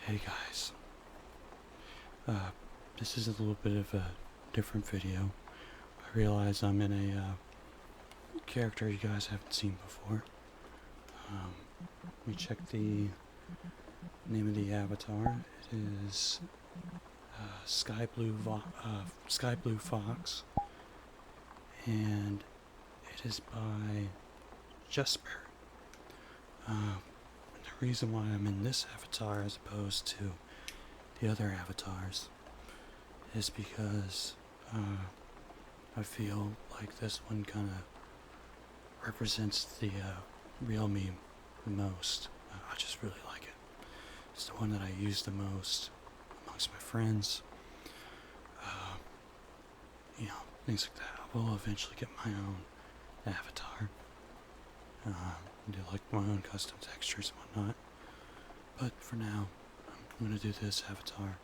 Hey guys, this is a little bit of a different video. I realize I'm in a character you guys haven't seen before. Let me check the name of the avatar. It is Sky Blue Fox, and it is by Jesper. The reason why I'm in this avatar as opposed to the other avatars is because I feel like this one kind of represents the real me the most. I just really like it. It's the one that I use the most amongst my friends. Things like that. I will eventually get my own avatar. Do like my own custom textures and whatnot. But for now, I'm going to do this avatar.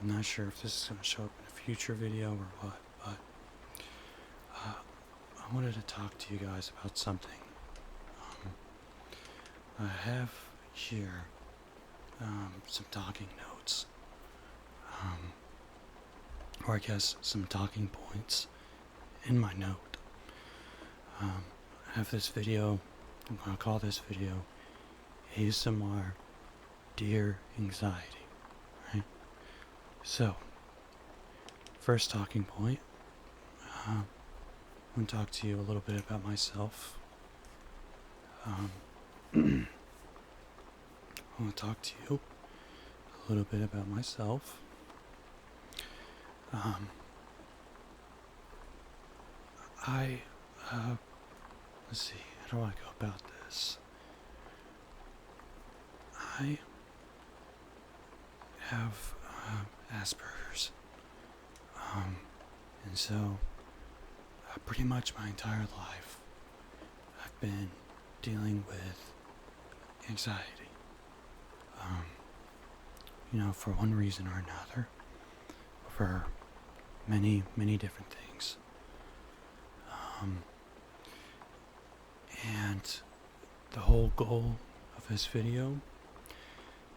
I'm not sure if this is going to show up in a future video or what, but I wanted to talk to you guys about something. I have here some talking notes, or I guess some talking points in my note. I have this video, I'm going to call this video ASMR Dear Anxiety, right? So, first talking point, I'm going to talk to you a little bit about myself. I want to talk to you a little bit about myself. Let's see, how do I go about this? I have Asperger's, and so pretty much my entire life I've been dealing with anxiety, for one reason or another, for many, many different things. And the whole goal of this video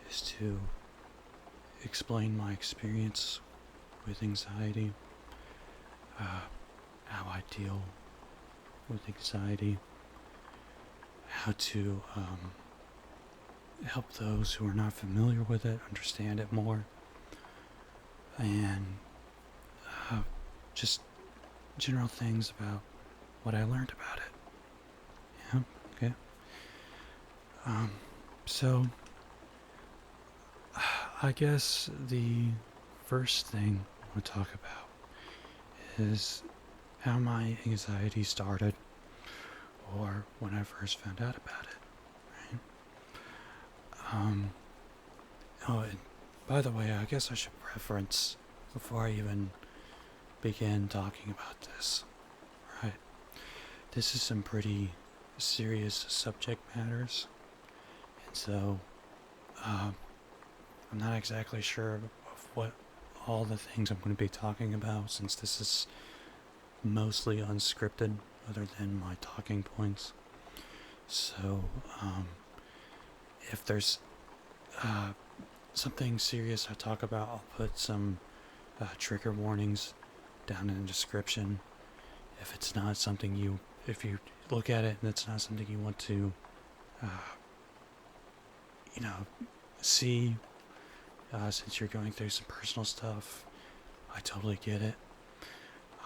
is to explain my experience with anxiety, how I deal with anxiety, how to help those who are not familiar with it understand it more, and just general things about what I learned about it. Yeah, okay. So I guess the first thing I want to talk about is how my anxiety started, or when I first found out about it, right? And by the way, I guess I should preference, before I even begin talking about this, right? This is some pretty serious subject matters, and so I'm not exactly sure of what all the things I'm going to be talking about, since this is mostly unscripted other than my talking points. So if there's something serious I talk about, I'll put some trigger warnings down in the description. If it's not something if you look at it and it's not something you want to see, since you're going through some personal stuff, I totally get it.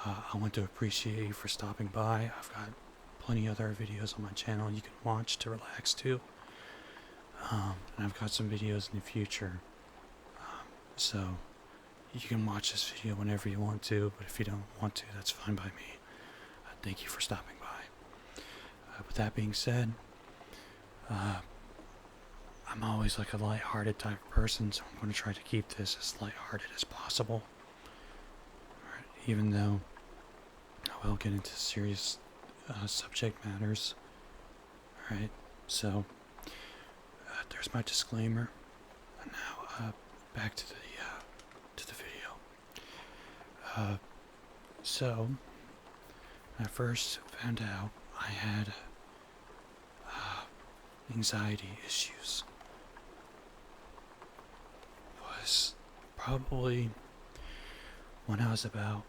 I want to appreciate you for stopping by. I've got plenty other videos on my channel you can watch to relax too. And I've got some videos in the future. So you can watch this video whenever you want to, but if you don't want to, that's fine by me. Thank you for stopping by. With that being said, I'm always like a lighthearted type of person, so I'm going to try to keep this as lighthearted as possible. Right, even though I will get into serious subject matters. Alright, so there's my disclaimer. And now back to the video. So when I first found out I had anxiety issues, probably when I was about,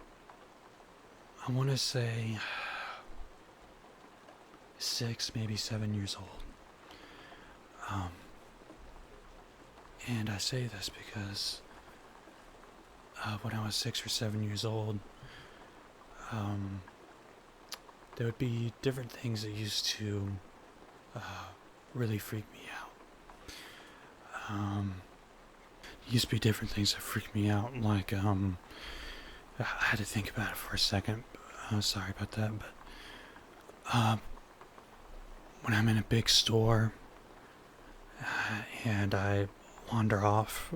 I want to say 6, maybe 7 years old. And I say this because when I was 6 or 7 years old, there would be different things that used to really freak me out. Used to be different things that freaked me out, like I had to think about it for a second. Sorry about that, but when I'm in a big store and I wander off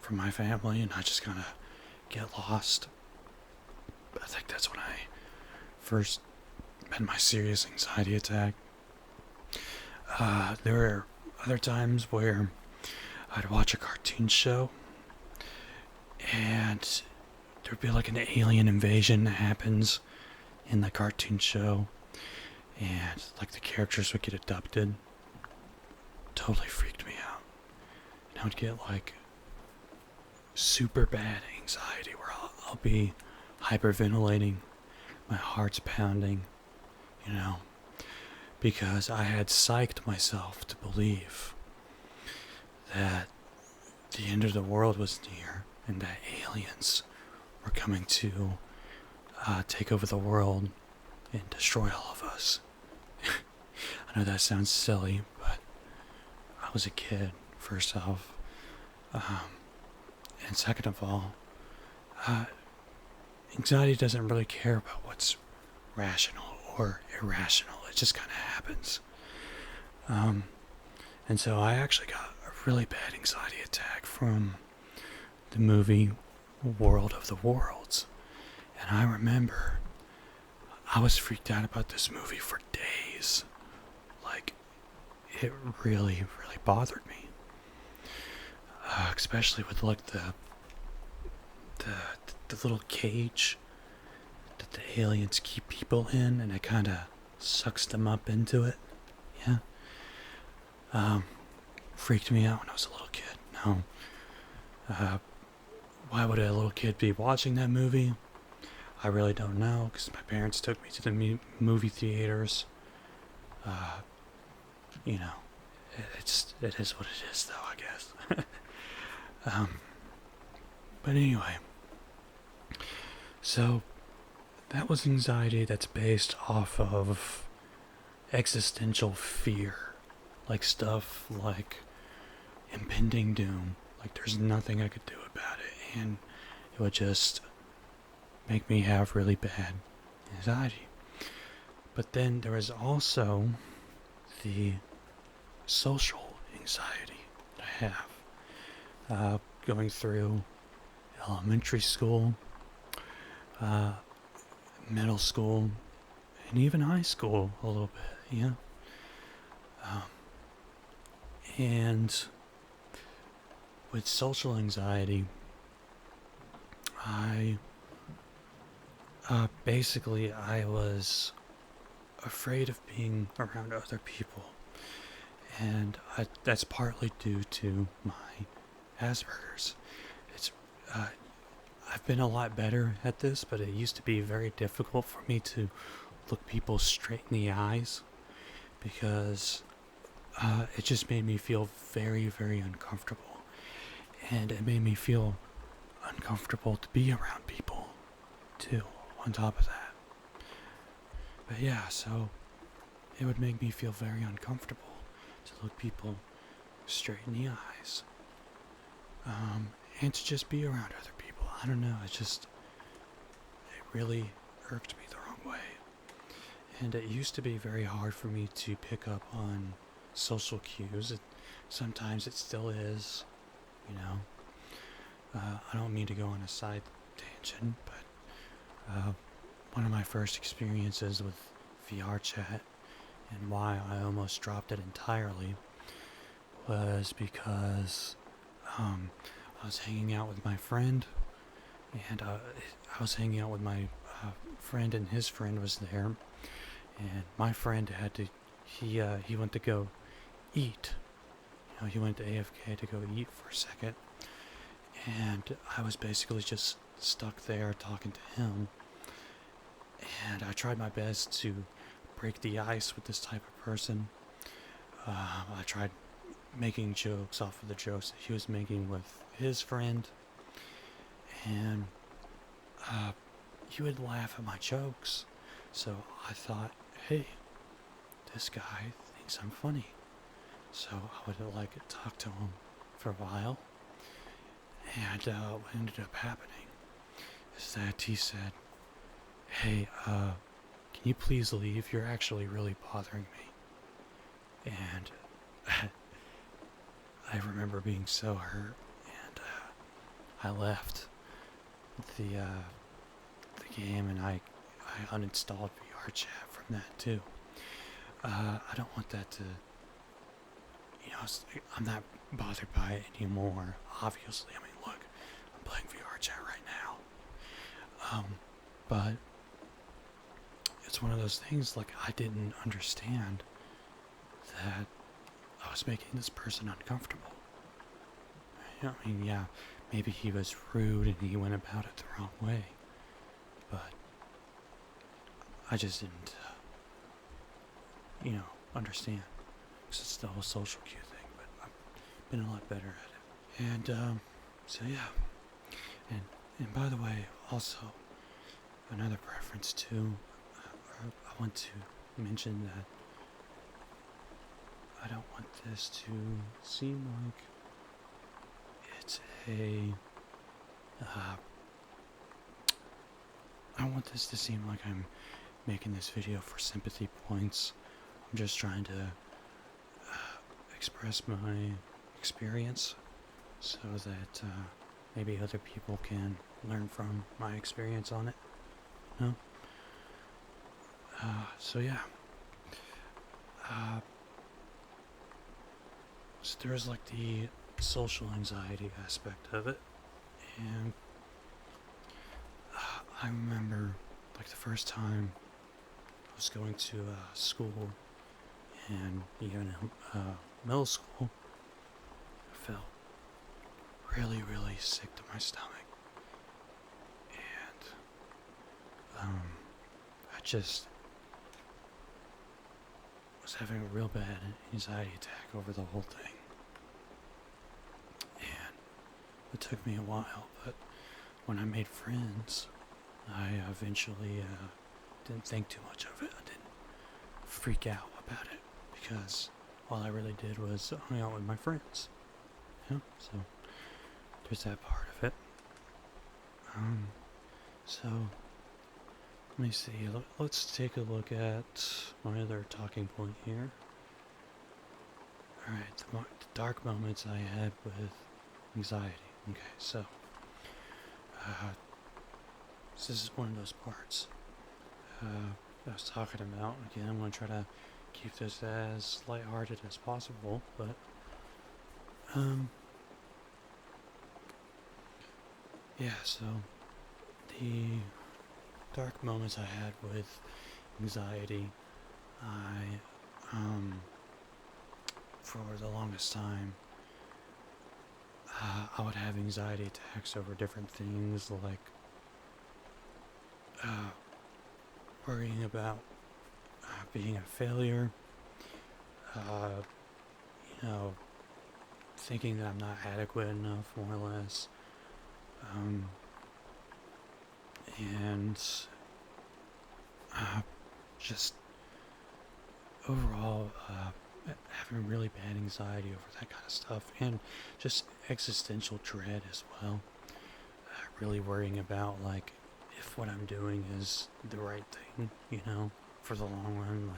from my family and I just kind of get lost, I think that's when I first had my serious anxiety attack. There were other times where I'd watch a cartoon show and there'd be like an alien invasion that happens in the cartoon show and like the characters would get abducted. Totally freaked me out. And I would get like super bad anxiety where I'll be hyperventilating, my heart's pounding, because I had psyched myself to believe that the end of the world was near and that aliens were coming to take over the world and destroy all of us. I know that sounds silly, but I was a kid, first off. And second of all, anxiety doesn't really care about what's rational or irrational. It just kind of happens. And so I actually got a really bad anxiety attack from the movie World of the Worlds. And I remember I was freaked out about this movie for days. Like, it really, really bothered me. Especially with like the little cage that the aliens keep people in, and it kind of sucks them up into it. Yeah. Freaked me out when I was a little kid. No. Why would a little kid be watching that movie? I really don't know, because my parents took me to the movie theaters. It is what it is, though, I guess. But anyway, so that was anxiety that's based off of existential fear, like stuff like impending doom, like there's nothing I could do about it, and it would just make me have really bad anxiety. But then there is also the social anxiety that I have. Going through elementary school, middle school, and even high school a little bit, yeah. And with social anxiety, I was afraid of being around other people, and that's partly due to my Asperger's. I've been a lot better at this, but it used to be very difficult for me to look people straight in the eyes because it just made me feel very, very uncomfortable. And it made me feel uncomfortable to be around people, too, on top of that. But yeah, so it would make me feel very uncomfortable to look people straight in the eyes. And to just be around other people. I don't know, it really irked me the wrong way. And it used to be very hard for me to pick up on social cues. Sometimes it still is, I don't mean to go on a side tangent, but one of my first experiences with VR chat and why I almost dropped it entirely was because I was hanging out with my friend, and I was hanging out with my friend, and his friend was there, and my friend he went to go eat. He went to AFK to go eat for a second, And I was basically just stuck there talking to him. And I tried my best to break the ice with this type of person. I tried making jokes off of the jokes that he was making with his friend. And he would laugh at my jokes. So I thought, hey, this guy thinks I'm funny. So I would talk to him for a while. And what ended up happening is that he said, hey, can you please leave? You're actually really bothering me. And I remember being so hurt, and I left the game, and I uninstalled VR chat from that too. I don't want that to, I'm not bothered by it anymore. Obviously, I mean, look, I'm playing VR chat right now. But it's one of those things, I didn't understand that I was making this person uncomfortable. I mean, yeah, maybe he was rude and he went about it the wrong way, but I just didn't, understand. Because it's the whole social cue thing, but I've been a lot better at it. And, so yeah. And by the way, also, another preference too, I want to mention that I don't want this to seem like it's I don't want this to seem like I'm making this video for sympathy points. I'm just trying to express my experience so that maybe other people can learn from my experience on it. No? So yeah. So there's the social anxiety aspect of it, and I remember the first time I was going to school, and even middle school, I felt really, really sick to my stomach, and I just was having a real bad anxiety attack over the whole thing. And it took me a while, but when I made friends, I eventually didn't think too much of it. I didn't freak out about it, because all I really did was hang out with my friends. So there's that part of it. So let me see. Let's take a look at my other talking point here. Alright, the dark moments I had with anxiety. Okay, so this is one of those parts I was talking about. Again, I'm going to try to keep this as lighthearted as possible, but yeah, so the dark moments I had with anxiety, for the longest time, I would have anxiety attacks over different things, like worrying about being a failure, thinking that I'm not adequate enough, more or less, and just overall having really bad anxiety over that kind of stuff, and just existential dread as well. Really worrying about if what I'm doing is the right thing, for the long run.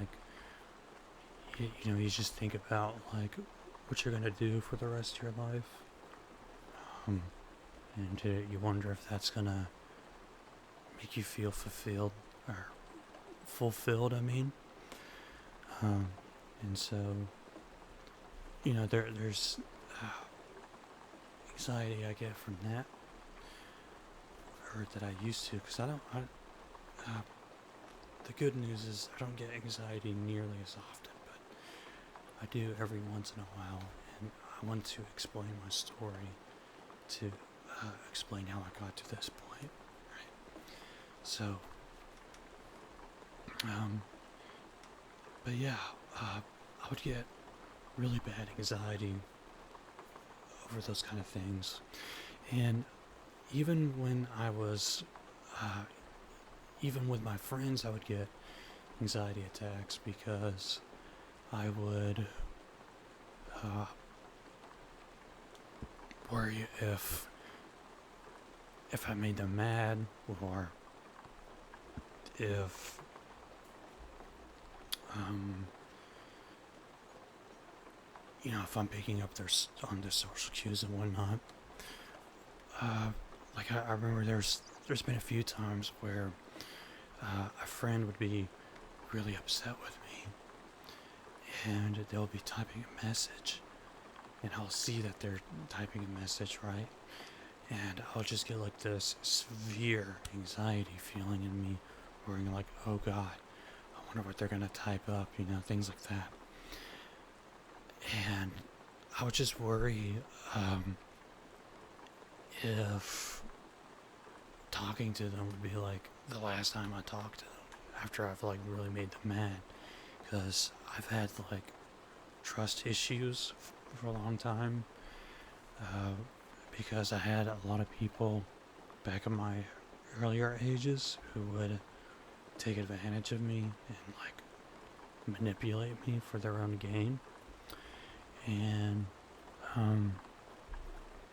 You just think about what you're gonna do for the rest of your life, and you wonder if that's gonna make you feel fulfilled. I mean. And so, there's anxiety I get from that, or that I used to, because the good news is I don't get anxiety nearly as often, but I do every once in a while, and I want to explain my story to explain how I got to this point. Right? So, but yeah, I would get really bad anxiety over those kind of things. And even when I was, even with my friends, I would get anxiety attacks because I would worry if I made them mad, or if if I'm picking up on their social cues and whatnot. Like I remember there's been a few times where a friend would be really upset with me, and they'll be typing a message, and I'll see that they're typing a message, right? And I'll just get like this severe anxiety feeling in me, worrying like, oh God, I wonder what they're gonna type up, things like that. And I would just worry if talking to them would be like the last time I talked to them after I've like really made them mad, because I've had like trust issues for a long time, because I had a lot of people back in my earlier ages who would take advantage of me and like manipulate me for their own gain. And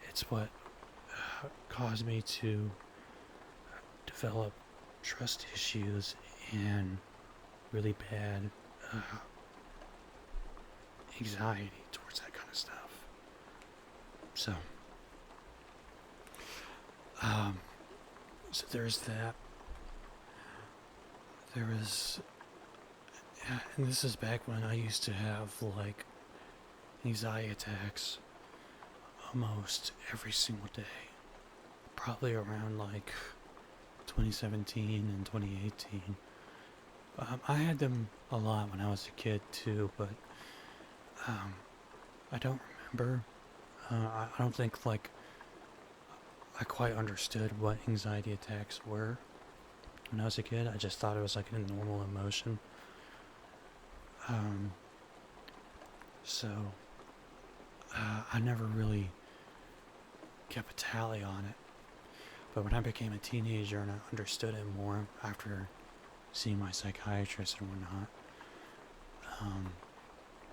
it's what caused me to develop trust issues and really bad anxiety towards that kind of stuff. So, so there's that. There was, and this is back when I used to have like anxiety attacks almost every single day. Probably around like 2017 and 2018. I had them a lot when I was a kid too, but I don't remember. I don't think like I quite understood what anxiety attacks were when I was a kid. I just thought it was like a normal emotion. So I never really kept a tally on it. But when I became a teenager and I understood it more after seeing my psychiatrist and whatnot,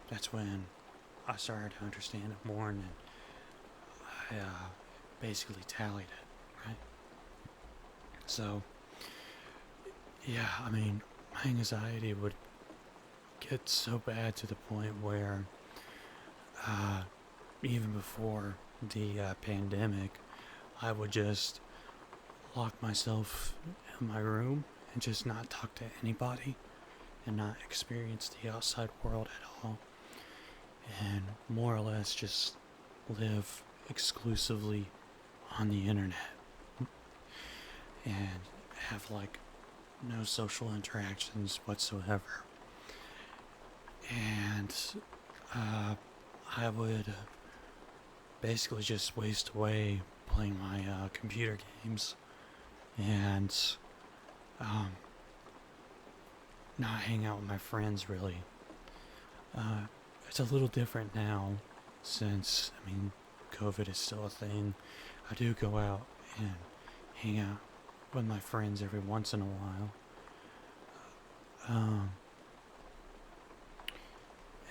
that's when I started to understand it more, and I basically tallied it, right? So, yeah, I mean, my anxiety would get so bad to the point where even before the pandemic, I would just lock myself in my room and just not talk to anybody and not experience the outside world at all, and more or less just live exclusively on the internet and have like no social interactions whatsoever. And I would basically just waste away playing my computer games and not hang out with my friends really. It's a little different now since, I mean, COVID is still a thing. I do go out and hang out with my friends every once in a while.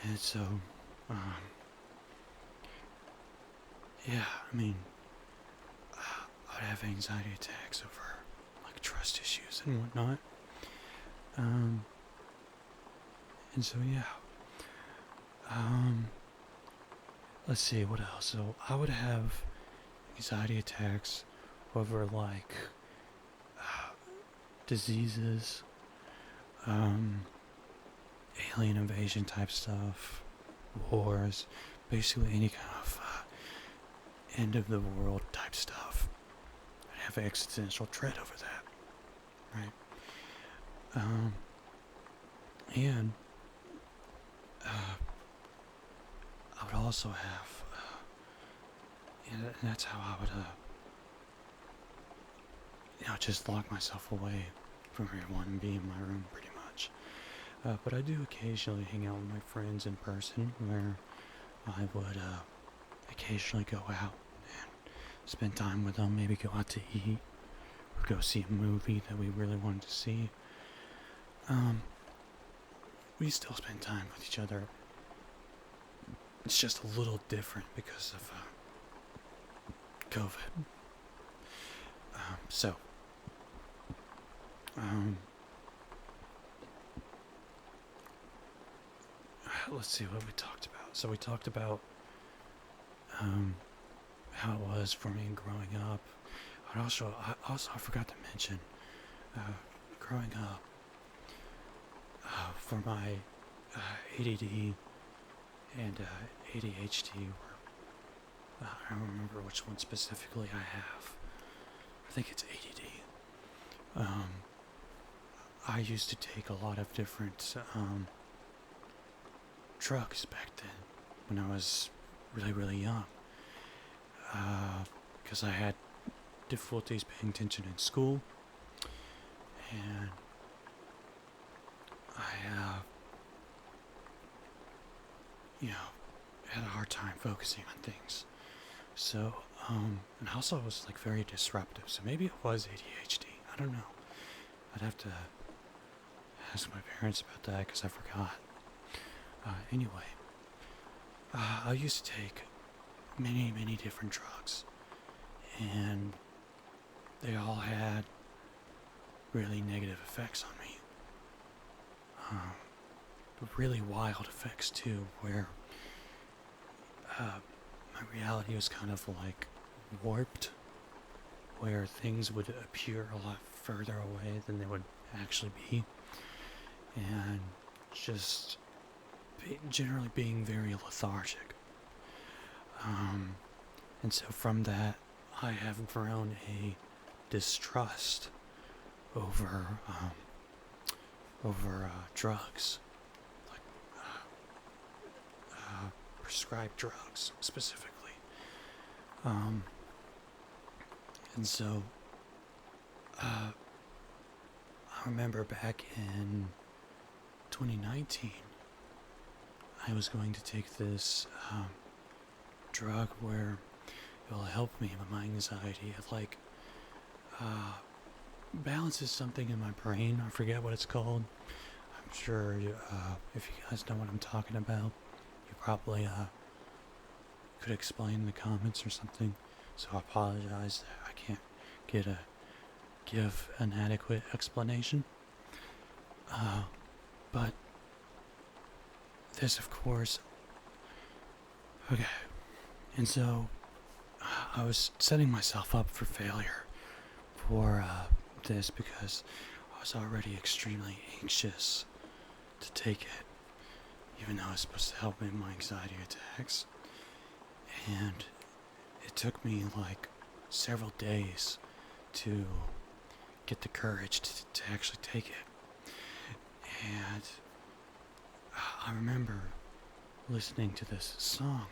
And so, yeah, I mean, I would have anxiety attacks over like trust issues and whatnot. And so, yeah. Let's see, what else? So I would have anxiety attacks over like diseases, alien invasion type stuff, wars, basically any kind of end of the world type stuff. I'd have existential dread over that, right? And I would also have, and that's how I would just lock myself away from everyone and be in my room pretty much. But I do occasionally hang out with my friends in person, where I would occasionally go out and spend time with them, maybe go out to eat, or go see a movie that we really wanted to see. We still spend time with each other. It's just a little different because of COVID. Let's see what we talked about. So we talked about how it was for me growing up. And I forgot to mention, growing up, for my ADD and ADHD, I don't remember which one specifically I have. I think it's ADD. I used to take a lot of different drugs back then when I was really, really young. Because I had difficulties paying attention in school, and I, had a hard time focusing on things. So, and also I was like very disruptive, so maybe it was ADHD. I don't know. I'd have to ask my parents about that because I forgot. Anyway, I used to take many, many different drugs, and they all had really negative effects on me. Really wild effects too, where my reality was kind of like warped, where things would appear a lot further away than they would actually be, and just generally being very lethargic. And so from that, I have grown a distrust over drugs, like prescribed drugs specifically. And so I remember back in 2019, I was going to take this drug where it will help me with my anxiety. It balances something in my brain. I forget what it's called. I'm sure if you guys know what I'm talking about, you probably could explain in the comments or something. So I apologize that I can't give an adequate explanation. But this, of course, okay. And so I was setting myself up for failure for this because I was already extremely anxious to take it, even though it's supposed to help me in my anxiety attacks. And it took me like several days to get the courage to actually take it. And I remember listening to this song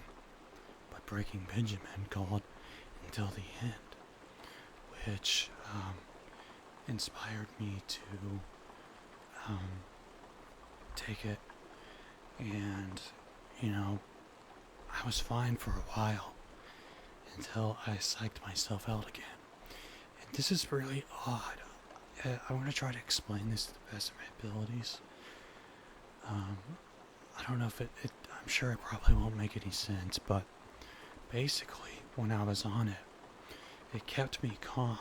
by Breaking Benjamin called Until the End, which inspired me to take it. And, I was fine for a while until I psyched myself out again. And this is really odd. I want to try to explain this to the best of my abilities. I don't know if I'm sure it probably won't make any sense, but basically, when I was on it, it kept me calm,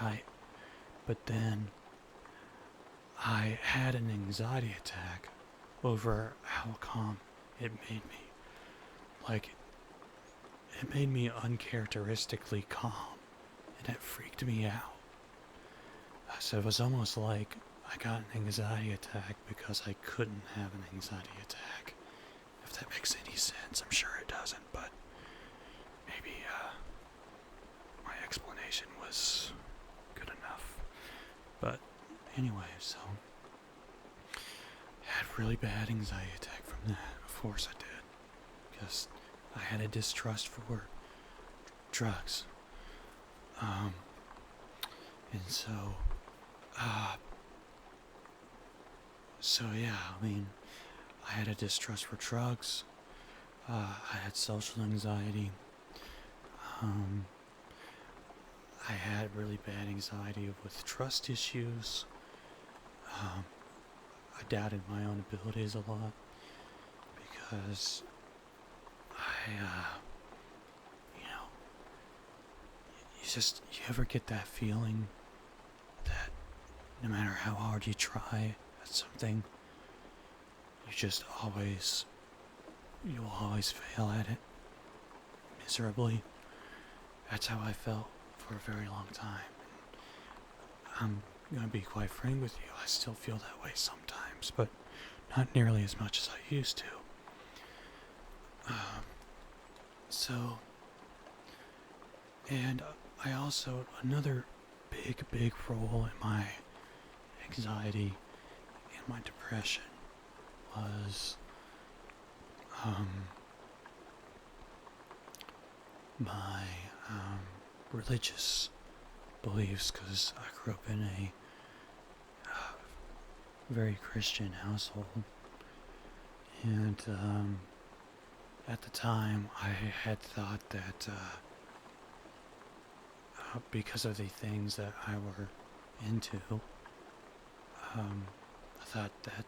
right? But then I had an anxiety attack over how calm it made me. Like, it made me uncharacteristically calm, and it freaked me out. So it was almost like I got an anxiety attack because I couldn't have an anxiety attack. If that makes any sense. I'm sure it doesn't, but maybe my explanation was good enough. But anyway, so I had really bad anxiety attack from that. Of course I did. Because I had a distrust for drugs. And uh, so yeah, I mean, I had a distrust for drugs. I had social anxiety. Um, I had really bad anxiety with trust issues. Um, I doubted my own abilities a lot because you know, you ever get that feeling that no matter how hard you try at something, you will always fail at it miserably. That's how I felt for a very long time. I'm gonna be quite frank with you, I still feel that way sometimes, but not nearly as much as I used to. Um, so, and I also, another big role in my anxiety and my depression was my religious beliefs, because I grew up in a very Christian household, and at the time I had thought that because of the things that I were into, I thought that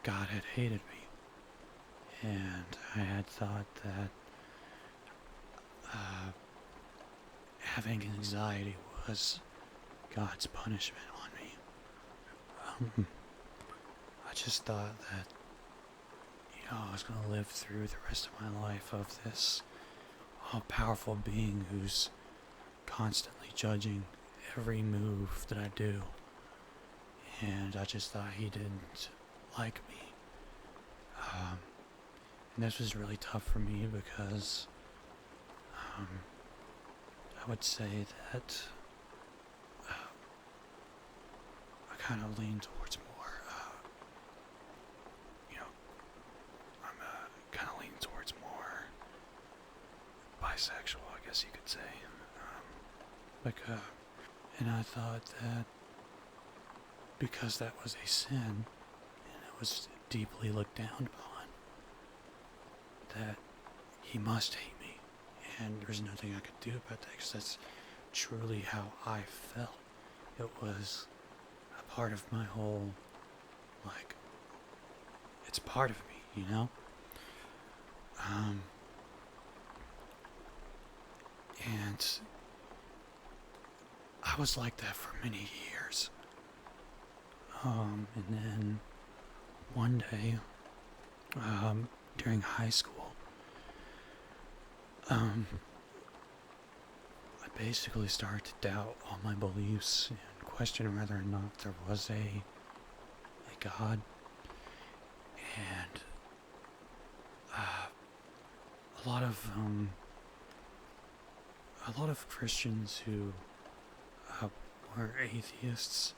God had hated me, and I had thought that having anxiety was God's punishment on me. I just thought that, I was going to live through the rest of my life of this all-powerful being who's constantly judging every move that I do. And I just thought he didn't like me. And this was really tough for me because I would say that I kind of lean towards more, I'm kind of lean towards more bisexual, I guess you could say. And I thought that because that was a sin and it was deeply looked down upon, that he must hate me, and there's nothing I could do about that because that's truly how I felt. It was a part of my whole, it's part of me, and I was like that for many years. And then one day, during high school, I basically started to doubt all my beliefs and question whether or not there was a God. And a lot of Christians who were atheists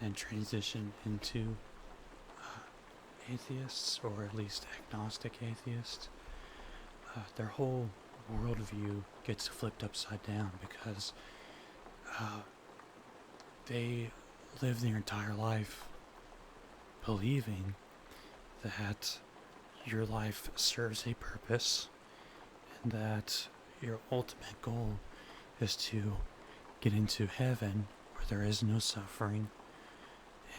and transitioned into atheists, or at least agnostic atheists, their whole worldview gets flipped upside down because they live their entire life believing that your life serves a purpose and that your ultimate goal is to get into heaven where there is no suffering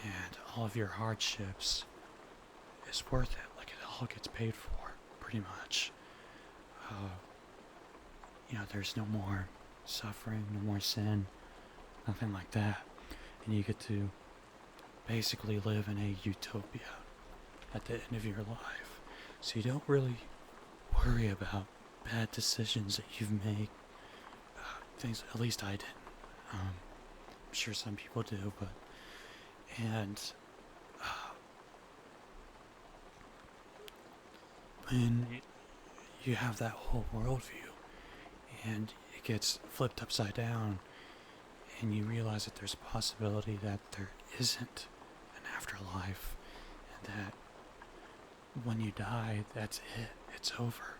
and all of your hardships is worth it. Like, it all gets paid for, pretty much. There's no more suffering, no more sin, nothing like that. And you get to basically live in a utopia at the end of your life. So you don't really worry about bad decisions that you've made. Things, at least I didn't. I'm sure some people do, and when you have that whole worldview and it gets flipped upside down and you realize that there's a possibility that there isn't an afterlife and that when you die, that's it. It's over.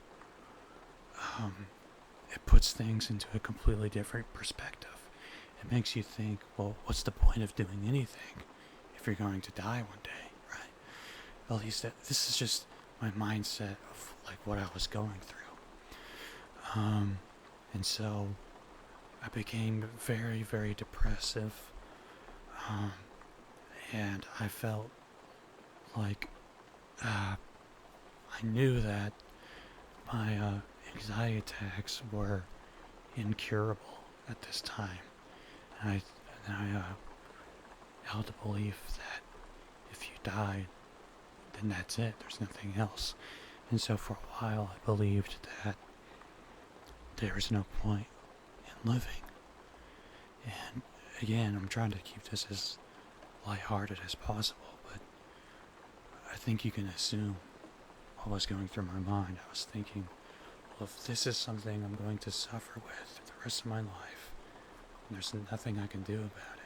It puts things into a completely different perspective. it makes you think, well, what's the point of doing anything if you're going to die one day, right? At least this is just my mindset of like what I was going through. And so I became very, very depressive. And I felt like I knew that my anxiety attacks were incurable at this time. And I held the belief that if you died, then that's it. There's nothing else. And so for a while, I believed that there was no point in living. And again, I'm trying to keep this as lighthearted as possible, but I think you can assume what was going through my mind. I was thinking, well, if this is something I'm going to suffer with for the rest of my life, and there's nothing I can do about it,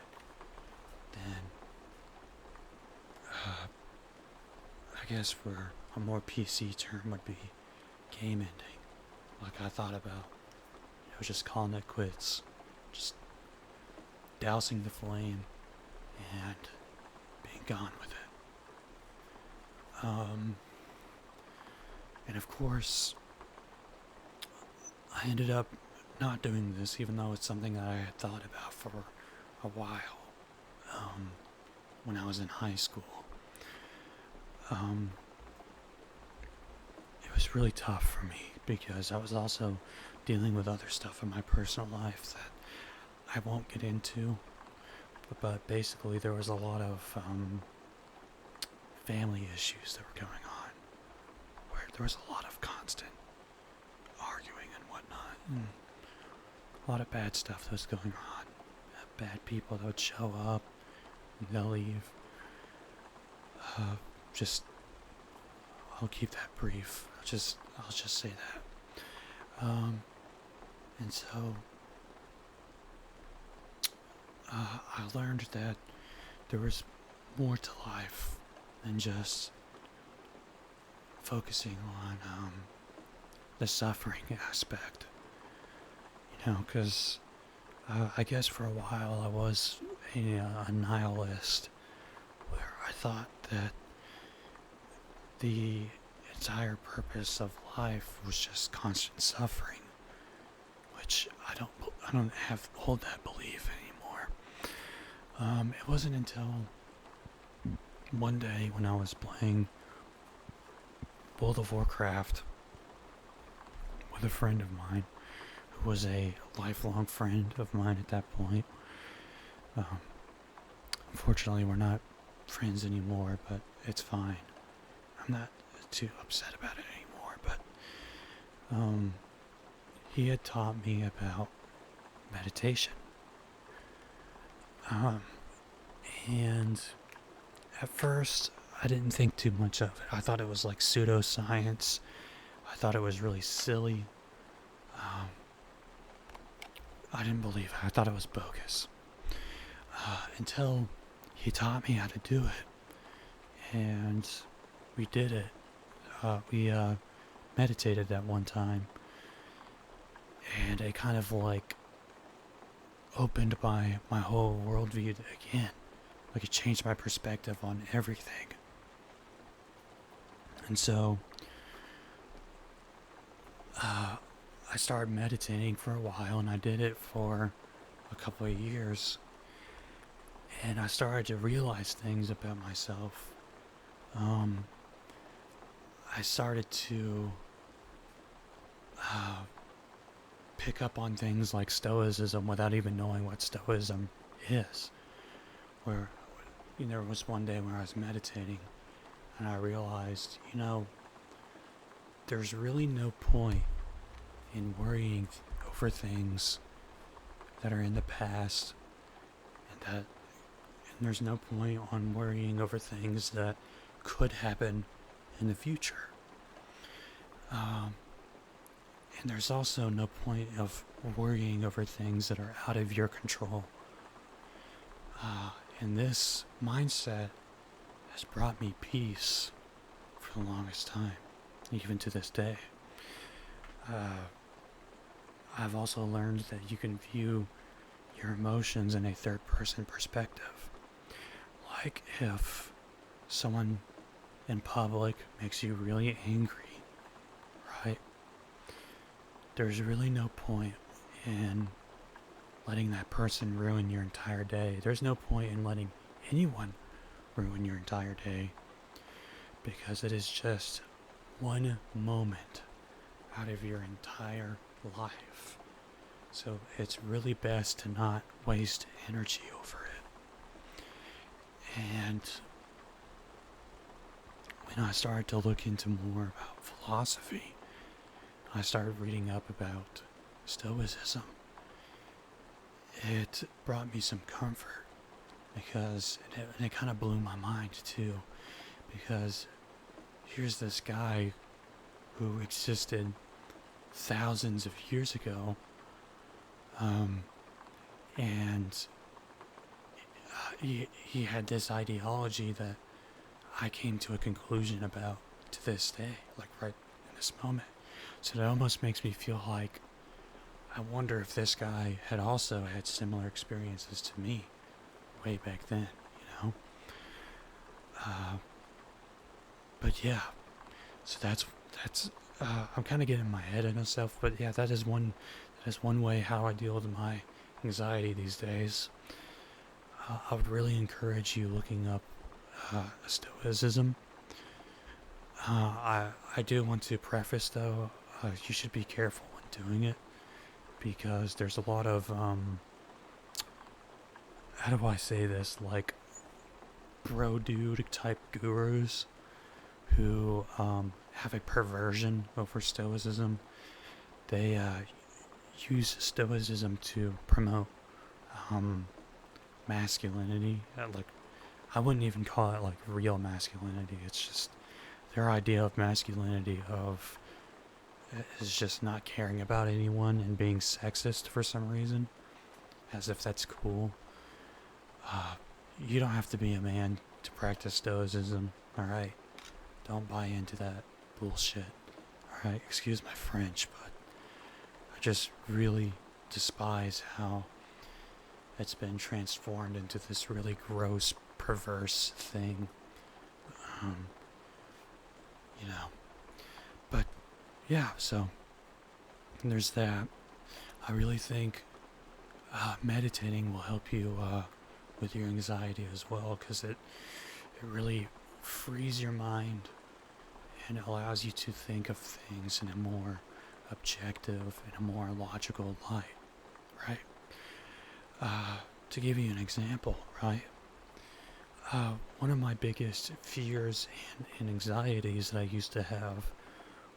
then I guess for a more PC term would be game ending. Like I thought about, just calling it quits, just dousing the flame and being gone with it. And of course, I ended up not doing this, even though it's something that I had thought about for a while, when I was in high school. It was really tough for me because I was also dealing with other stuff in my personal life that I won't get into, but basically there was a lot of family issues that were going on, where there was a lot of constant arguing and whatnot, and a lot of bad stuff that was going on. Bad people that would show up, and they'll leave. I'll keep that brief. I'll just say that. And so I learned that there was more to life than just focusing on the suffering aspect. Because I guess for a while I was a nihilist, where I thought that the entire purpose of life was just constant suffering, which I don't hold that belief anymore. It wasn't until one day when I was playing World of Warcraft with a friend of mine, who was a lifelong friend of mine at that point. Unfortunately, we're not friends anymore, but it's fine. I'm not too upset about it anymore, but he had taught me about meditation. And at first, I didn't think too much of it. I thought it was like pseudoscience. I thought it was really silly. I didn't believe it. I thought it was bogus. Until he taught me how to do it. And we did it. We meditated that one time. And it kind of like opened my whole worldview again. Like it changed my perspective on everything. And so I started meditating for a while, and I did it for a couple of years. And I started to realize things about myself. I started to pick up on things like stoicism without even knowing what stoicism is. Where, there was one day where I was meditating, and I realized, there's really no point in worrying over things that are in the past, and there's no point on worrying over things that could happen in the future. And there's also no point of worrying over things that are out of your control. And this mindset has brought me peace for the longest time, even to this day. I've also learned that you can view your emotions in a third-person perspective. Like if someone in public makes you really angry, right? There's really no point in letting that person ruin your entire day. There's no point in letting anyone ruin your entire day, because it is just one moment out of your entire life. So it's really best to not waste energy over it. And when I started to look into more about philosophy, I started reading up about stoicism. It brought me some comfort, because it kind of blew my mind too, because here's this guy who existed thousands of years ago, and he had this ideology that I came to a conclusion about to this day, like right in this moment. So it almost makes me feel like I wonder if this guy had also had similar experiences to me way back then, you know? But yeah, so that's I'm kind of getting in my head of myself, but yeah, that is one way how I deal with my anxiety these days. I would really encourage you looking up stoicism. I do want to preface though, you should be careful when doing it, because there's a lot of how do I say this, like bro dude type gurus who have a perversion over stoicism. They use stoicism to promote masculinity. Like, I wouldn't even call it like real masculinity. It's just their idea of masculinity is just not caring about anyone and being sexist for some reason, as if that's cool. You don't have to be a man to practice stoicism, alright? Don't buy into that bullshit. Alright, excuse my French, but I just really despise how it's been transformed into this really gross, perverse thing. You know. But, yeah, so there's that. I really think meditating will help you with your anxiety as well, because it really frees your mind and allows you to think of things in a more objective and a more logical light, right? To give you an example, right? One of my biggest fears and anxieties that I used to have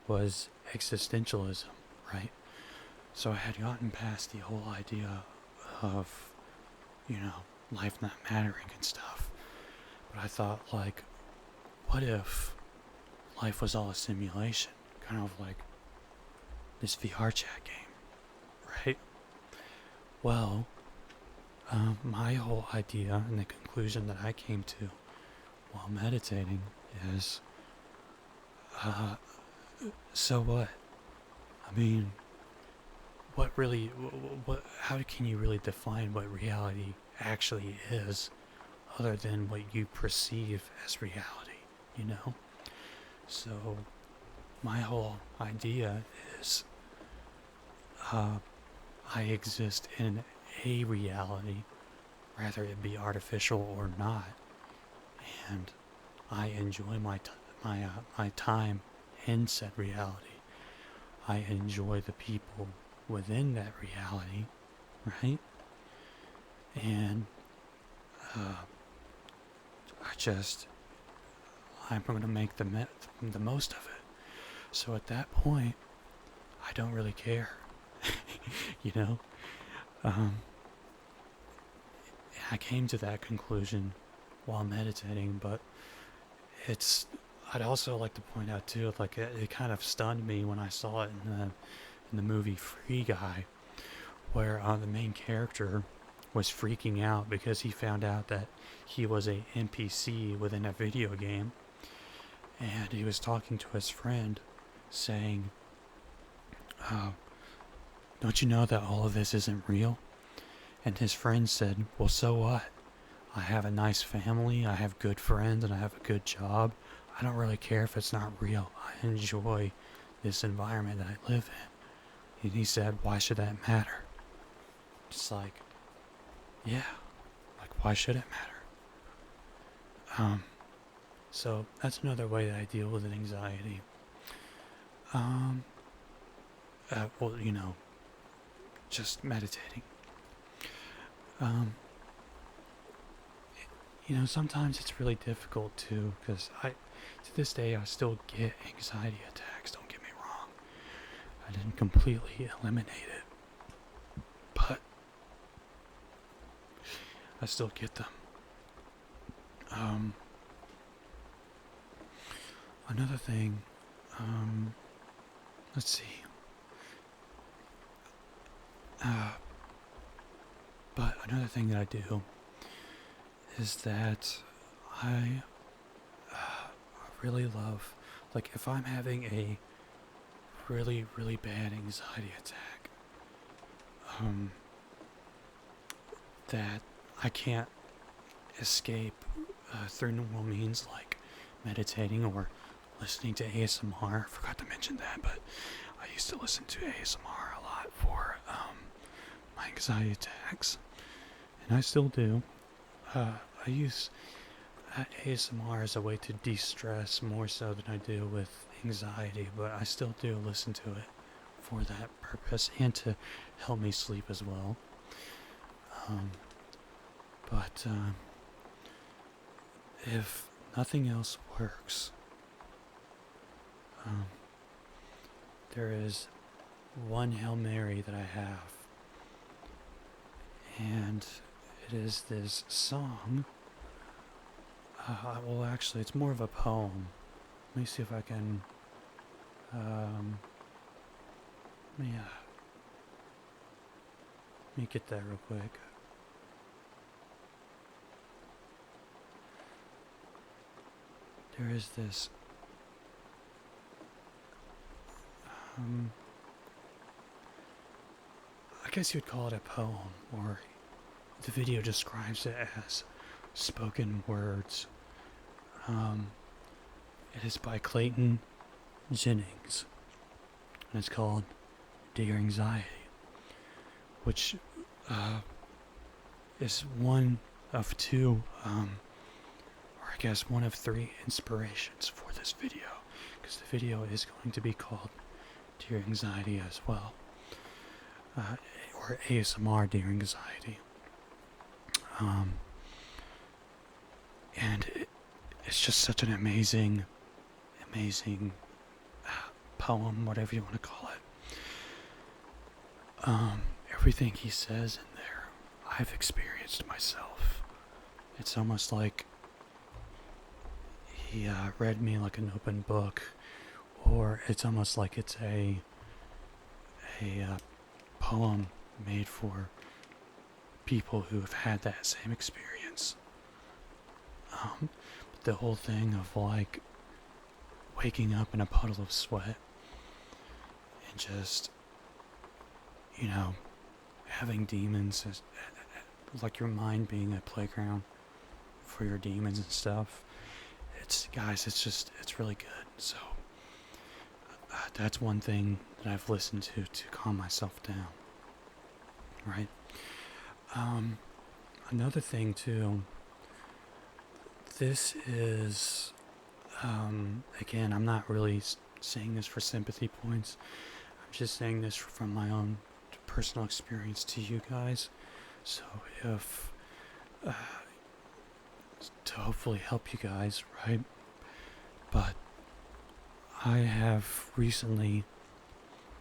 was existentialism, right? So I had gotten past the whole idea of, life not mattering and stuff. But I thought, like, what if life was all a simulation? Kind of like this VR chat game, right? Well, my whole idea and the conclusion that I came to while meditating is, so what? I mean, how can you really define what reality actually is, other than what you perceive as reality, you know? So, my whole idea is, I exist in a reality, whether it be artificial or not, and I enjoy my time in said reality. I enjoy the people within that reality, right? And I'm going to make the most of it. So at that point, I don't really care, you know? I came to that conclusion while meditating, but I'd also like to point out too, like it kind of stunned me when I saw it in the movie Free Guy, where the main character was freaking out because he found out that he was a NPC within a video game, and he was talking to his friend saying, don't you know that all of this isn't real? And his friend said, well, so what? I have a nice family, I have good friends, and I have a good job. I don't really care if it's not real. I enjoy this environment that I live in. And he said, why should that matter? Just like, yeah, like why should it matter? So that's another way that I deal with anxiety. Well, just meditating. Sometimes it's really difficult too, because to this day, I still get anxiety attacks, don't get me wrong. I didn't completely eliminate it, but I still get them. Another thing, let's see. But another thing that I do is that I really love, like if I'm having a really, really bad anxiety attack, that I can't escape through normal means like meditating or listening to ASMR. I forgot to mention that, but I used to listen to ASMR a lot for my anxiety attacks, and I still do. I use ASMR as a way to de-stress more so than I do with anxiety, but I still do listen to it for that purpose and to help me sleep as well. But if nothing else works, there is one Hail Mary that I have, and it is this song. Well, actually, it's more of a poem. Let me see if I can. Let me get that real quick. There is this. I guess you'd call it a poem, or the video describes it as spoken words. It is by Clayton Jennings, and it's called Dear Anxiety, which is one of two, or I guess one of three inspirations for this video, because the video is going to be called Dear Anxiety as well, or ASMR Dear Anxiety. And it's just such an amazing poem, whatever you want to call it. Everything he says in there, I've experienced myself. It's almost like he read me like an open book, or it's almost like it's a poem made for people who have had that same experience. But the whole thing of like waking up in a puddle of sweat and just, having demons, like your mind being a playground for your demons and stuff. It's really good. So that's one thing that I've listened to calm myself down. Right? Another thing too, this is, again, I'm not really saying this for sympathy points. I'm just saying this from my own personal experience to you guys. So if, to hopefully help you guys, right? But I have recently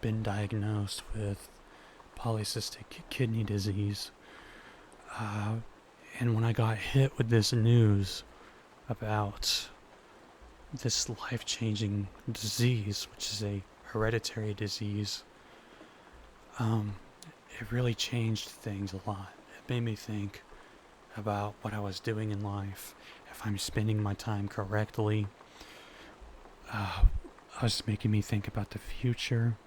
been diagnosed with polycystic kidney disease. And when I got hit with this news about this life-changing disease, which is a hereditary disease, it really changed things a lot. It made me think about what I was doing in life, if I'm spending my time correctly. It was making me think about the future,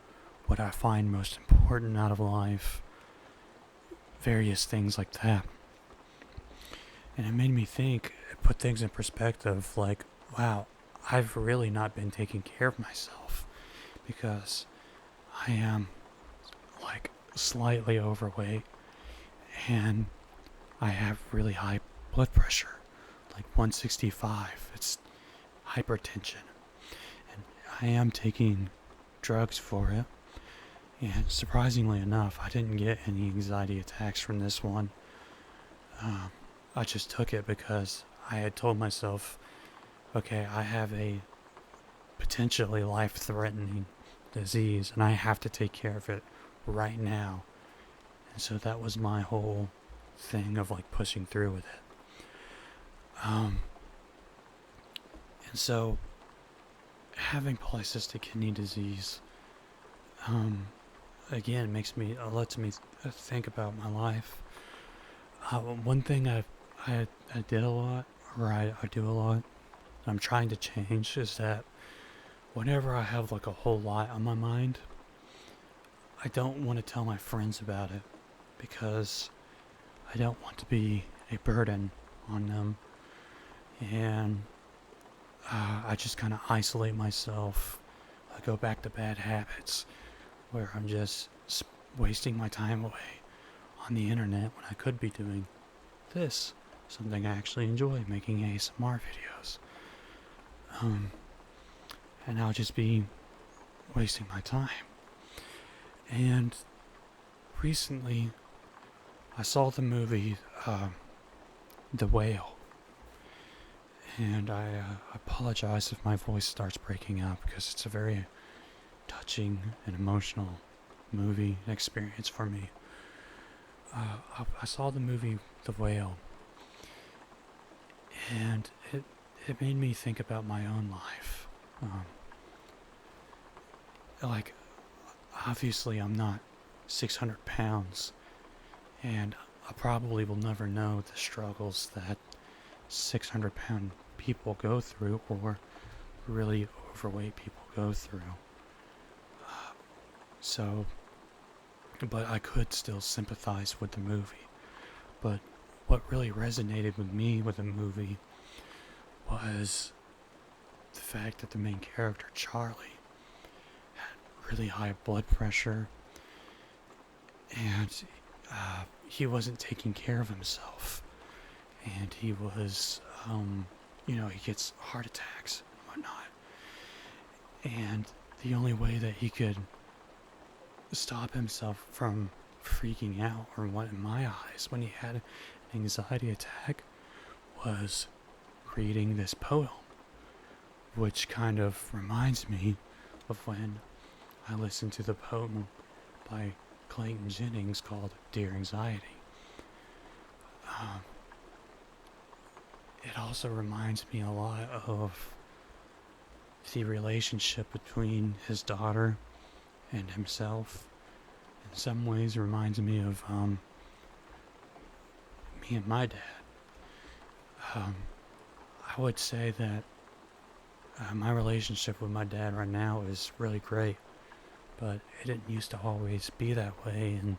what I find most important out of life, various things like that. And it made me think, it put things in perspective, like, wow, I've really not been taking care of myself, because I am like slightly overweight and I have really high blood pressure, like 165. It's hypertension. And I am taking drugs for it. And surprisingly enough, I didn't get any anxiety attacks from this one. I just took it because I had told myself, okay, I have a potentially life-threatening disease and I have to take care of it right now. And so that was my whole thing of like pushing through with it. And so having polycystic kidney disease, again, lets me think about my life. One thing I did a lot, or I do a lot, I'm trying to change, is that whenever I have like a whole lot on my mind, I don't want to tell my friends about it because I don't want to be a burden on them. And I just kind of isolate myself. I go back to bad habits where I'm just wasting my time away on the internet when I could be doing this, something I actually enjoy, making ASMR videos. And I'll just be wasting my time. And recently, I saw the movie The Whale. And I apologize if my voice starts breaking up because it's a very touching and emotional movie experience for me. I saw the movie The Whale, and it made me think about my own life. Like, obviously I'm not 600 pounds, and I probably will never know the struggles that 600-pound people go through, or really overweight people go through. But I could still sympathize with the movie. But what really resonated with me with the movie was the fact that the main character, Charlie, had really high blood pressure, and he wasn't taking care of himself. And he was, he gets heart attacks and whatnot. And the only way that he could stop himself from freaking out, or what in my eyes, when he had an anxiety attack, was reading this poem, which kind of reminds me of when I listened to the poem by Clayton Jennings called Dear Anxiety. It also reminds me a lot of the relationship between his daughter and himself. In some ways reminds me of me and my dad. I would say that my relationship with my dad right now is really great, but it didn't used to always be that way, and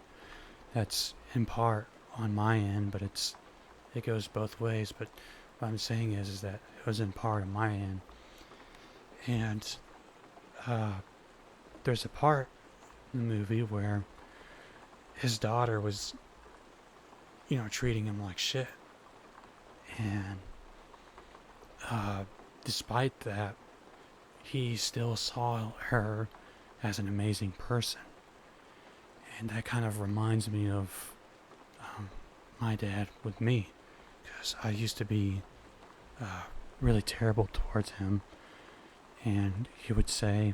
that's in part on my end, but it goes both ways. But what I'm saying is that it was in part on my end. And there's a part in the movie where his daughter was, treating him like shit. And despite that, he still saw her as an amazing person. And that kind of reminds me of my dad with me, because I used to be really terrible towards him. And he would say,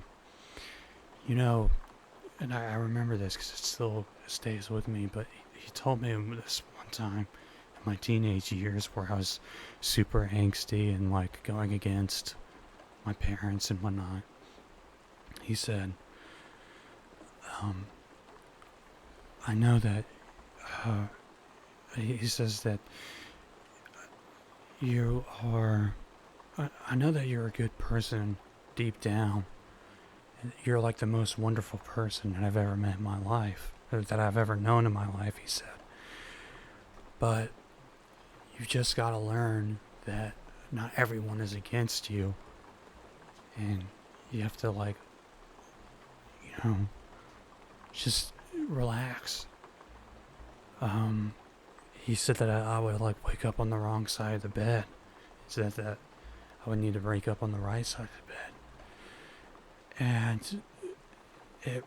and I remember this because it still stays with me, but he told me this one time in my teenage years where I was super angsty and like going against my parents and whatnot. He said, I know that, he says that I know that you're a good person deep down. You're like the most wonderful person that I've ever met in my life, or that I've ever known in my life, he said. But you've just got to learn that not everyone is against you, and you have to, like, you know, just relax. He said that I would, like, wake up on the wrong side of the bed. He said that I would need to wake up on the right side of the bed. And it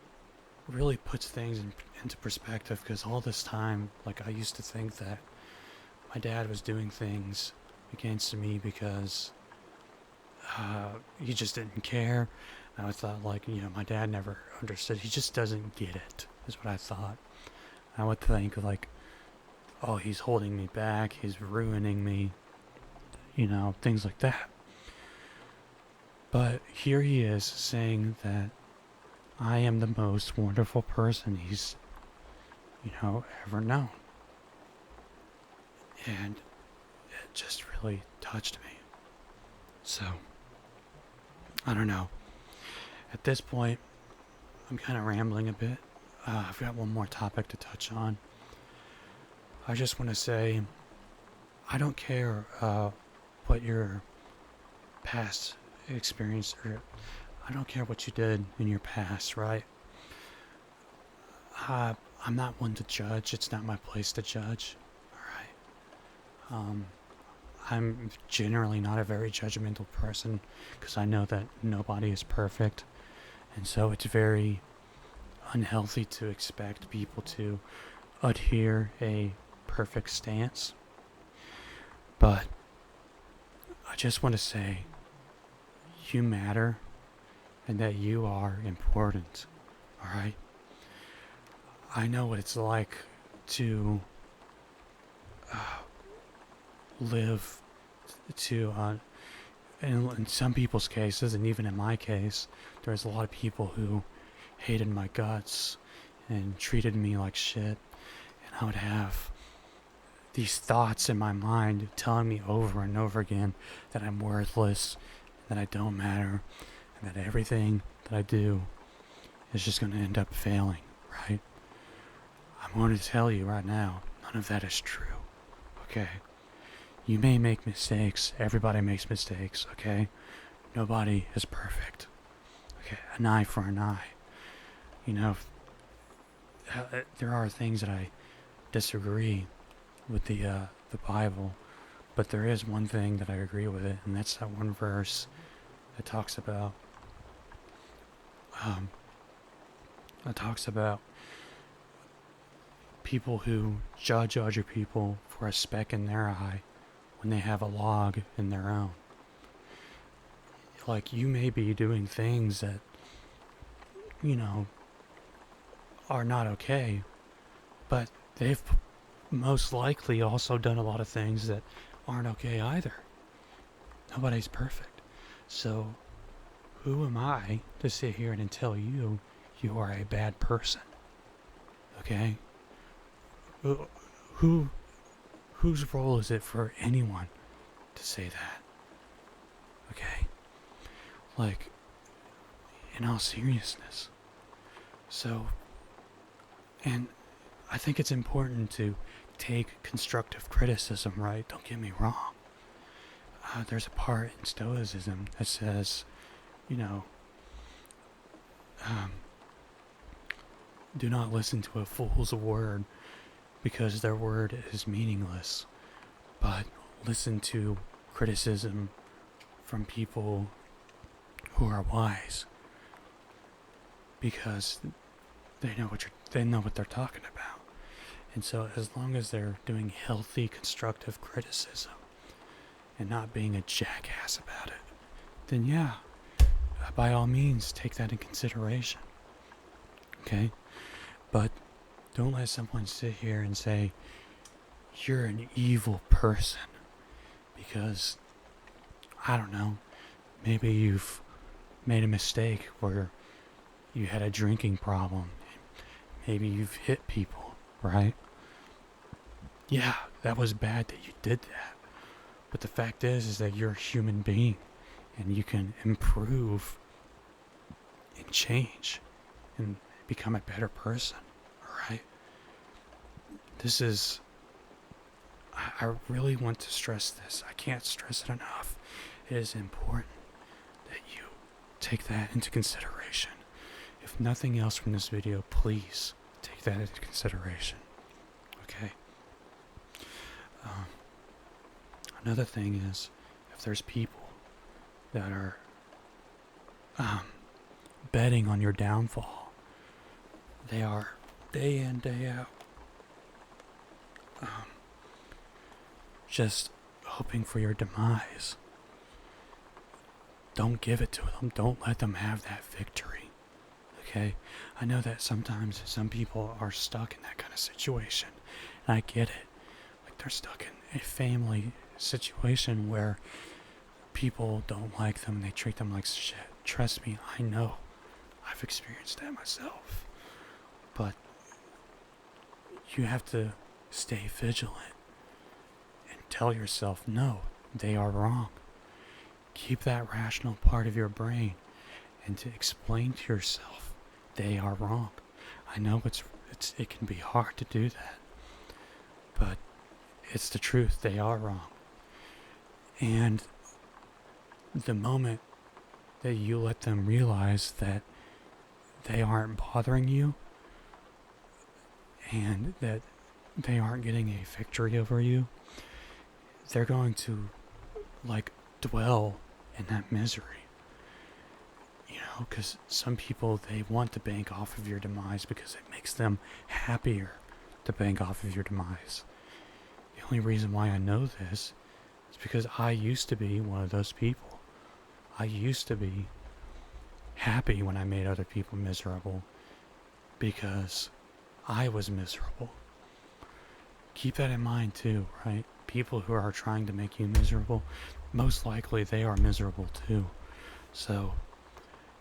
really puts things into perspective, because all this time, like, I used to think that my dad was doing things against me because he just didn't care. And I thought, like, my dad never understood. He just doesn't get it, is what I thought. I would think, like, oh, he's holding me back, he's ruining me, things like that. But here he is saying that I am the most wonderful person he's, ever known. And it just really touched me. So, I don't know. At this point, I'm kind of rambling a bit. I've got one more topic to touch on. I just want to say, I don't care what your past experience, or I don't care what you did in your past, right? I'm not one to judge. It's not my place to judge, alright? I'm generally not a very judgmental person, because I know that nobody is perfect, and so it's very unhealthy to expect people to adhere a perfect stance. But I just want to say, you matter, and that you are important, alright? I know what it's like to live to, in some people's cases, and even in my case, there's a lot of people who hated my guts and treated me like shit, and I would have these thoughts in my mind telling me over and over again that I'm worthless, that I don't matter, and that everything that I do is just going to end up failing, right? I'm going to tell you right now, none of that is true, okay? You may make mistakes. Everybody makes mistakes, okay? Nobody is perfect, okay? An eye for an eye. There are things that I disagree with the Bible, but there is one thing that I agree with it, and that's that one verse that talks about people who judge other people for a speck in their eye when they have a log in their own. Like, you may be doing things that, are not okay, but they've most likely also done a lot of things that aren't okay either. Nobody's perfect. So, who am I to sit here and tell you you are a bad person? Okay? Whose role is it for anyone to say that? Okay? Like, in all seriousness. So, and I think it's important to take constructive criticism, right? Don't get me wrong. There's a part in stoicism that says, do not listen to a fool's word, because their word is meaningless, but listen to criticism from people who are wise, because they know what they're talking about. And so, as long as they're doing healthy, constructive criticism and not being a jackass about it, then yeah, by all means, take that in consideration. Okay? But don't let someone sit here and say, you're an evil person, because, I don't know, maybe you've made a mistake where you had a drinking problem. Maybe you've hit people, right? Yeah, that was bad that you did that. But the fact is that you're a human being, and you can improve and change and become a better person, alright? This is I really want to stress this. I can't stress it enough. It is important that you take that into consideration. If nothing else from this video, please take that into consideration. Okay? Another thing is, if there's people that are betting on your downfall, they are day in, day out, just hoping for your demise. Don't give it to them. Don't let them have that victory. Okay? I know that sometimes some people are stuck in that kind of situation, and I get it. Like, they're stuck in a family situation where people don't like them and they treat them like shit. Trust me, I know. I've experienced that myself. But you have to stay vigilant and tell yourself, no, they are wrong. Keep that rational part of your brain and to explain to yourself they are wrong. I know it can be hard to do that, but it's the truth. They are wrong. And the moment that you let them realize that they aren't bothering you and that they aren't getting a victory over you, they're going to dwell in that misery. Because some people, they want to bank off of your demise because it makes them happier to bank off of your demise. The only reason why I know this is because I used to be one of those people. I used to be happy when I made other people miserable because I was miserable. Keep that in mind too, right? People who are trying to make you miserable, most likely they are miserable too. So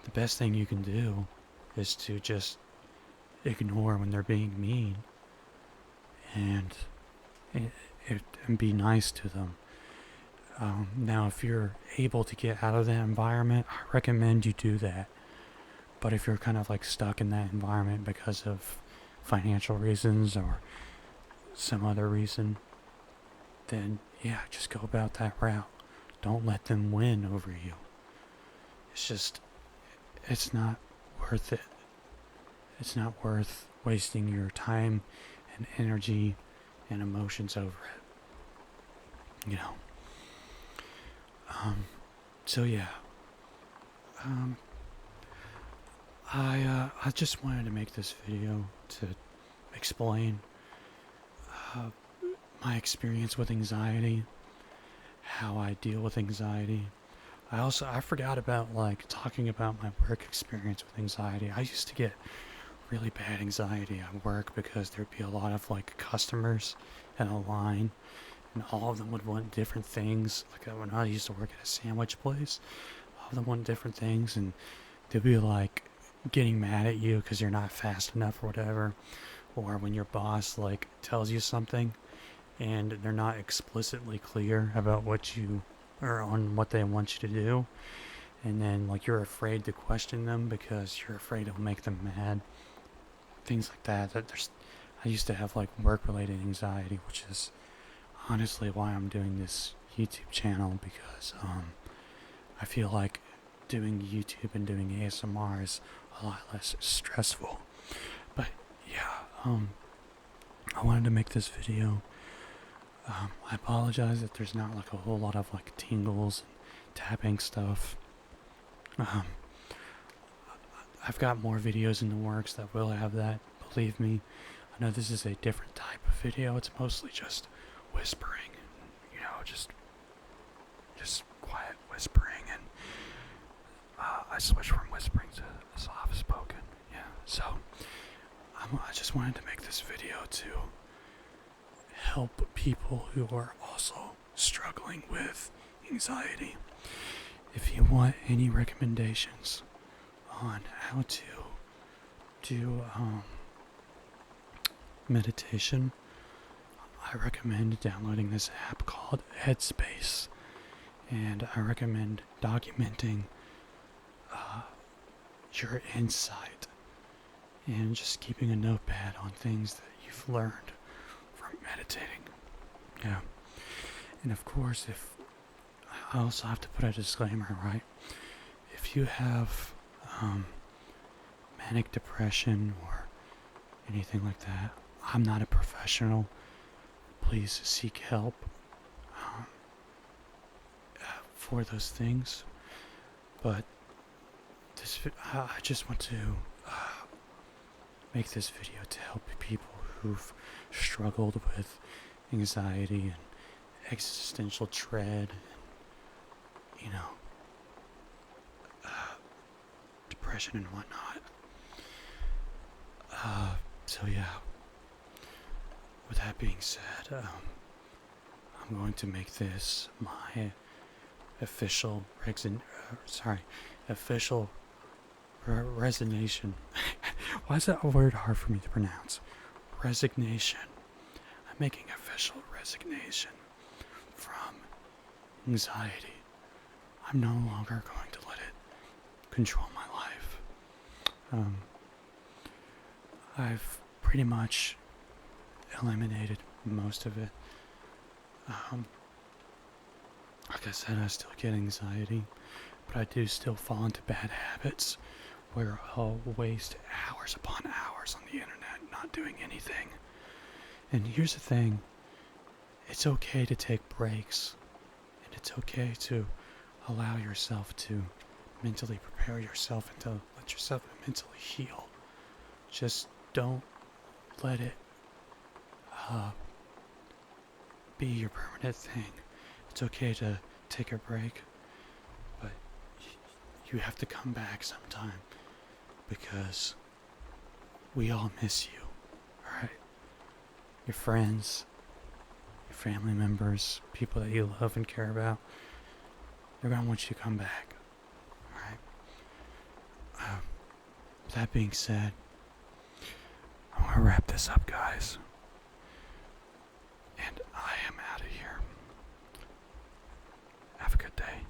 the best thing you can do is to just ignore when they're being mean and be nice to them. Now, if you're able to get out of that environment, I recommend you do that. But if you're kind of stuck in that environment because of financial reasons or some other reason, then yeah, just go about that route. Don't let them win over you. It's not worth it. It's not worth wasting your time and energy and emotions over it. So yeah. I just wanted to make this video to explain my experience with anxiety, how I deal with anxiety. I forgot about talking about my work experience with anxiety. I used to get really bad anxiety at work because there'd be a lot of customers in a line, and all of them would want different things. When I used to work at a sandwich place, all of them want different things, and they'd be getting mad at you because you're not fast enough or whatever. Or when your boss tells you something and they're not explicitly clear about what you or on what they want you to do, and then you're afraid to question them because you're afraid it'll make them mad. Things like that. I used to have work-related anxiety, which is honestly why I'm doing this YouTube channel, because I feel like doing YouTube and doing ASMR is a lot less stressful. But yeah, I wanted to make this video. I apologize if there's not a whole lot of tingles and tapping stuff. I've got more videos in the works that will have that, believe me. I know this is a different type of video. It's mostly just whispering, just quiet whispering, and I switched from whispering to soft spoken. Yeah, so I just wanted to make this video to help people who are also struggling with anxiety. If you want any recommendations on how to do meditation, I recommend downloading this app called Headspace, and I recommend documenting your insight and just keeping a notepad on things that you've learned from meditating. Yeah. And of course, if I also have to put a disclaimer, right? If you have manic depression or anything like that, I'm not a professional. Please seek help um, for those things. But I just want to make this video to help people who've struggled with anxiety and existential dread and, depression and whatnot. So yeah, with that being said, I'm going to make this my official resignation. Why is that a word hard for me to pronounce? Resignation. I'm making official resignation from anxiety. I'm no longer going to let it control my life. I've pretty much eliminated most of it. Like I said, I still get anxiety, but I do still fall into bad habits where I'll waste hours upon hours on the internet not doing anything. And here's the thing, it's okay to take breaks, and it's okay to allow yourself to mentally prepare yourself and to let yourself mentally heal. Just don't let it be your permanent thing. It's okay to take a break, but you have to come back sometime because we all miss you, alright? Your friends, your family members, people that you love and care about, they're gonna want you to come back, alright? With that being said, I'm gonna wrap this up, guys. And I am out of here. Have a good day.